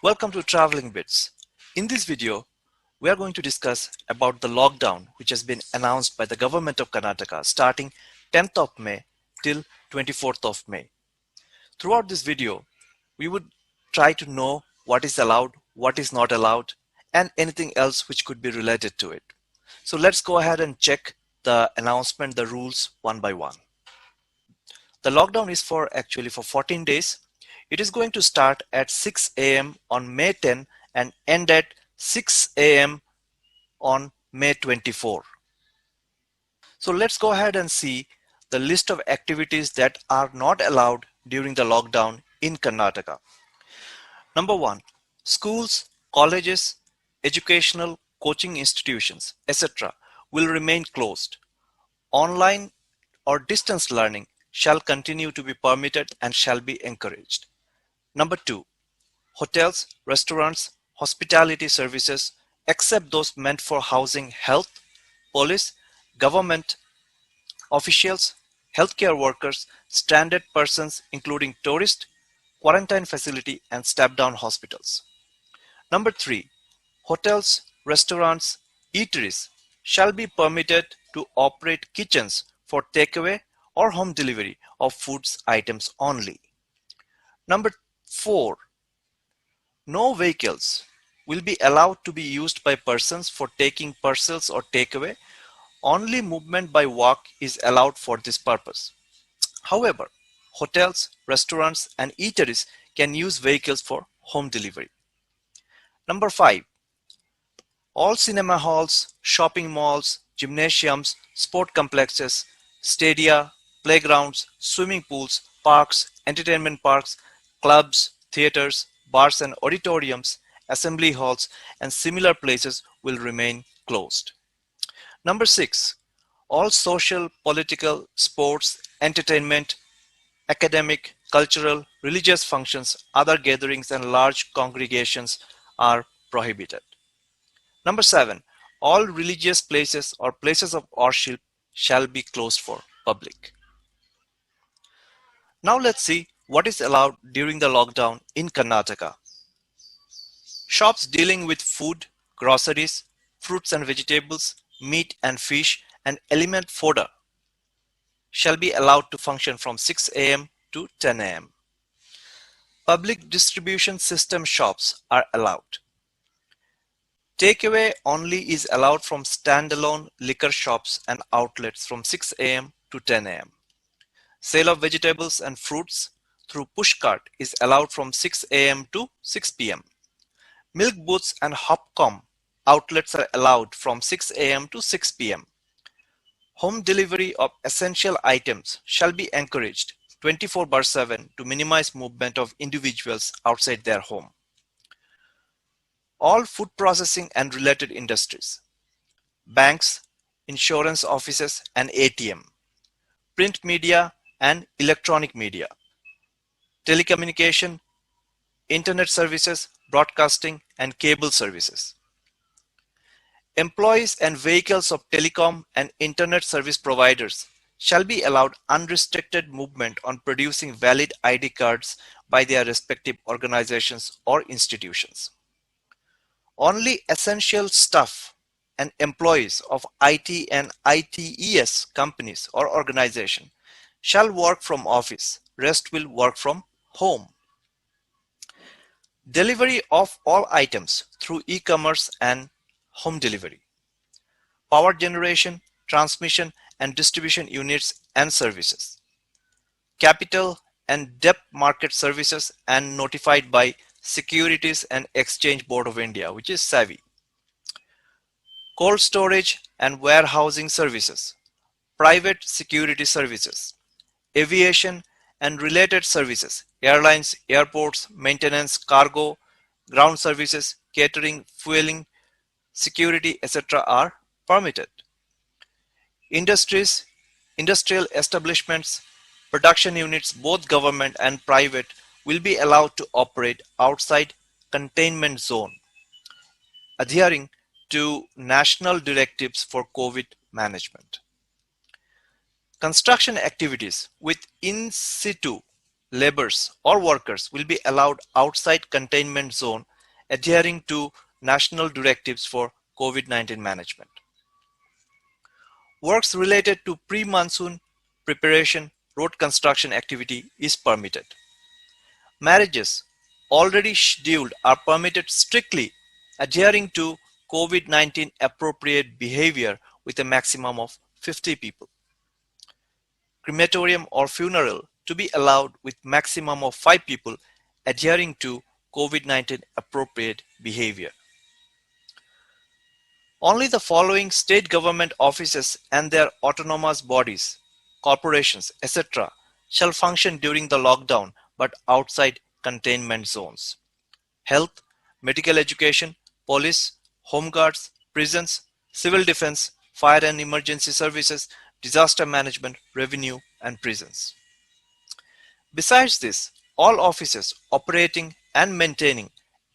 Welcome to Traveling Bits. In this video, we are going to discuss about the lockdown which has been announced by the government of Karnataka starting 10th of May till 24th of May. Throughout this video, we would try to know what is allowed, what is not allowed, and anything else which could be related to it. So let's go ahead and check the announcement, the rules one by one. The lockdown is actually for 14 days. It is going to start at 6 a.m. on May 10 and end at 6 a.m. on May 24. So let's go ahead and see the list of activities that are not allowed during the lockdown in Karnataka. Number 1, schools, colleges, educational, coaching institutions, etc. will remain closed. Online or distance learning shall continue to be permitted and shall be encouraged. Number 2, hotels, restaurants, hospitality services, except those meant for housing health, police, government officials, healthcare workers, stranded persons including tourists, quarantine facility and step-down hospitals. Number 3, hotels, restaurants, eateries shall be permitted to operate kitchens for takeaway or home delivery of foods items only. Number 4, no vehicles will be allowed to be used by persons for taking parcels or takeaway. Only movement by walk is allowed for this purpose. However, hotels, restaurants, and eateries can use vehicles for home delivery. Number 5, all cinema halls, shopping malls, gymnasiums, sport complexes, stadia, playgrounds, swimming pools, parks, entertainment parks, clubs, theaters, bars and auditoriums, assembly halls, and similar places will remain closed. Number 6, all social, political, sports, entertainment, academic, cultural, religious functions, other gatherings, and large congregations are prohibited. Number 7, all religious places or places of worship shall be closed for public. Now let's see what is allowed during the lockdown in Karnataka. Shops dealing with food, groceries, fruits and vegetables, meat and fish, and element fodder shall be allowed to function from 6 a.m. to 10 a.m. Public distribution system shops are allowed. Takeaway only is allowed from standalone liquor shops and outlets from 6 a.m. to 10 a.m. Sale of vegetables and fruits through pushcart is allowed from 6 a.m. to 6 p.m. Milk booths and hopcom outlets are allowed from 6 a.m. to 6 p.m. Home delivery of essential items shall be encouraged 24/7 to minimize movement of individuals outside their home. All food processing and related industries, banks, insurance offices and ATM, print media and electronic media, telecommunication, internet services, broadcasting and cable services. Employees and vehicles of telecom and internet service providers shall be allowed unrestricted movement on producing valid ID cards by their respective organizations or institutions. Only essential staff and employees of IT and ITES companies or organization shall work from office. Rest will work from home. Delivery of all items through e-commerce and home delivery. Power generation, transmission and distribution units and services. Capital and debt market services and notified by Securities and Exchange Board of India, which is SEBI. Cold storage and warehousing services. Private security services. Aviation and related services. Airlines, airports, maintenance, cargo, ground services, catering, fueling, security, etc. are permitted. Industries, industrial establishments, production units, both government and private, will be allowed to operate outside containment zone, adhering to national directives for COVID management. Construction activities with in situ laborers or workers will be allowed outside containment zone adhering to national directives for COVID-19 management. Works related to pre-monsoon preparation road construction activity is permitted. Marriages already scheduled are permitted strictly adhering to COVID-19 appropriate behavior with a maximum of 50 people. Crematorium or funeral to be allowed with maximum of 5 people adhering to COVID-19 appropriate behavior. Only the following state government offices and their autonomous bodies, corporations, etc. shall function during the lockdown but outside containment zones. Health, medical education, police, home guards, prisons, civil defense, fire and emergency services, disaster management, revenue, and prisons. Besides this, all offices operating and maintaining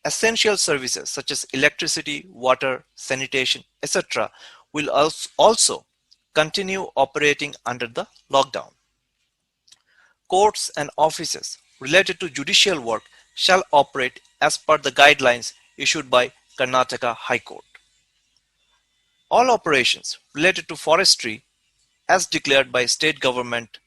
essential services such as electricity, water, sanitation, etc. will also continue operating under the lockdown. Courts and offices related to judicial work shall operate as per the guidelines issued by Karnataka High Court. All operations related to forestry as declared by state government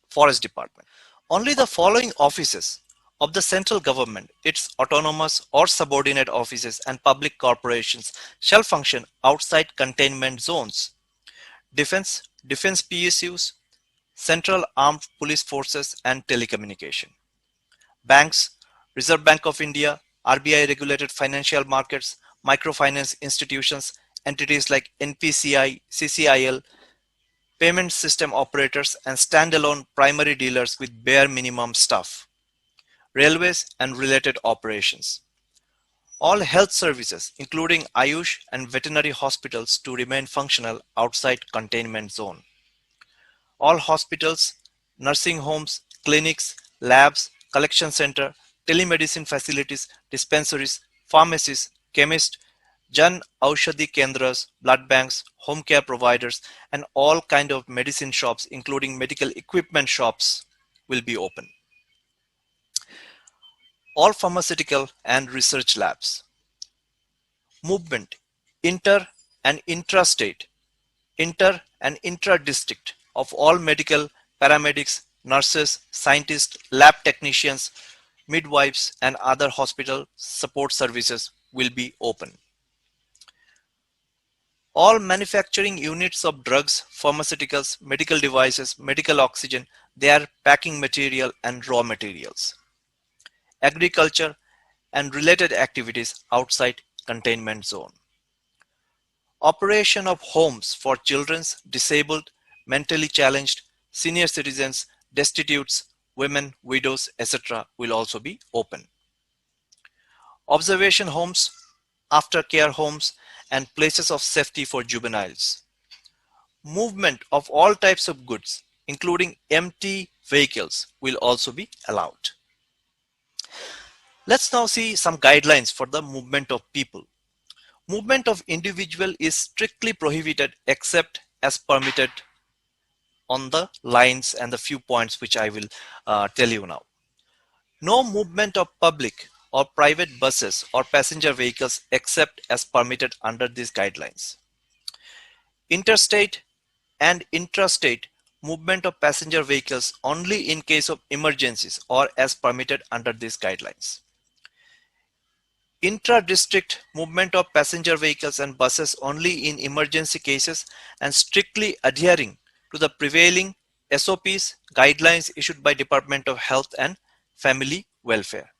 forest department. Only the following offices of the central government, its autonomous or subordinate offices and public corporations shall function outside containment zones. Defense PSUs, Central Armed Police Forces and Telecommunication. Banks, Reserve Bank of India, RBI regulated financial markets, microfinance institutions, entities like NPCI, CCIL, payment system operators and standalone primary dealers with bare minimum staff, railways and related operations. All health services, including Ayush and veterinary hospitals, to remain functional outside containment zone. All hospitals, nursing homes, clinics, labs, collection center, telemedicine facilities, dispensaries, pharmacies, chemists, Jan Aushadhi Kendras, blood banks, home care providers, and all kind of medicine shops, including medical equipment shops, will be open. All pharmaceutical and research labs. Movement, inter and intrastate, inter and intra-district of all medical, paramedics, nurses, scientists, lab technicians, midwives, and other hospital support services will be open. All manufacturing units of drugs, pharmaceuticals, medical devices, medical oxygen, their packing material and raw materials. Agriculture and related activities outside containment zone. Operation of homes for children, disabled, mentally challenged, senior citizens, destitutes, women, widows, etc. will also be open. Observation homes, aftercare homes, and places of safety for juveniles. Movement of all types of goods, including empty vehicles, will also be allowed. Let's now see some guidelines for the movement of people. Movement of individual is strictly prohibited except as permitted on the lines and the few points which I will tell you now. No movement of public or private buses or passenger vehicles except as permitted under these guidelines. Interstate and intrastate movement of passenger vehicles only in case of emergencies or as permitted under these guidelines. Intra-district movement of passenger vehicles and buses only in emergency cases and strictly adhering to the prevailing SOPs, guidelines issued by Department of Health and Family Welfare.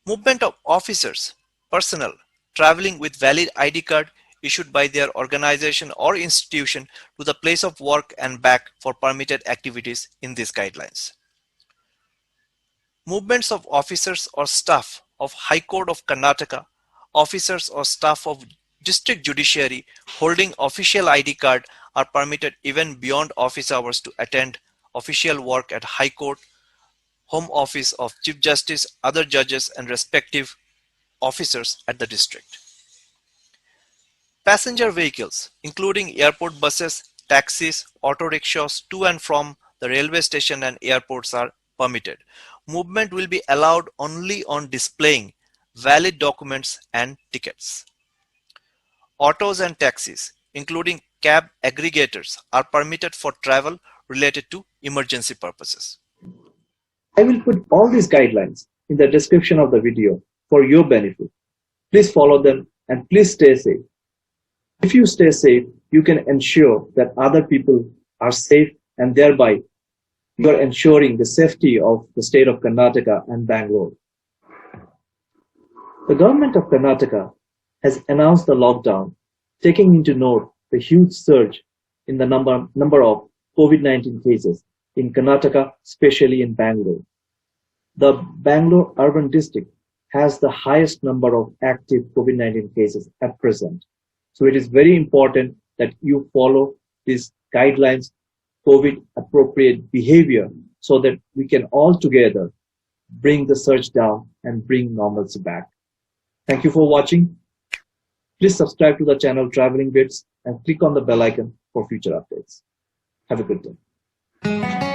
Movement of officers, personnel traveling with valid ID card issued by their organization or institution to the place of work and back for permitted activities in these guidelines. Movements of officers or staff of High Court of Karnataka, officers or staff of District Judiciary holding official ID card are permitted even beyond office hours to attend official work at High Court, Home Office of Chief Justice, other judges and respective officers at the district. Passenger vehicles, including airport buses, taxis, auto rickshaws to and from the railway station and airports are permitted. Movement will be allowed only on displaying valid documents and tickets. Autos and taxis, including cab aggregators, are permitted for travel related to emergency purposes. I will put all these guidelines in the description of the video for your benefit. Please follow them and please stay safe. If you stay safe, you can ensure that other people are safe, and thereby you are ensuring the safety of the state of Karnataka and Bangalore. The government of Karnataka has announced the lockdown, taking into note the huge surge in the number of COVID-19 cases in Karnataka, especially in Bangalore. The Bangalore urban district has the highest number of active COVID-19 cases at present. So it is very important that you follow these guidelines, COVID appropriate behavior, so that we can all together bring the surge down and bring normalcy back. Thank you for watching. Please subscribe to the channel Traveling Bits and click on the bell icon for future updates. Have a good day.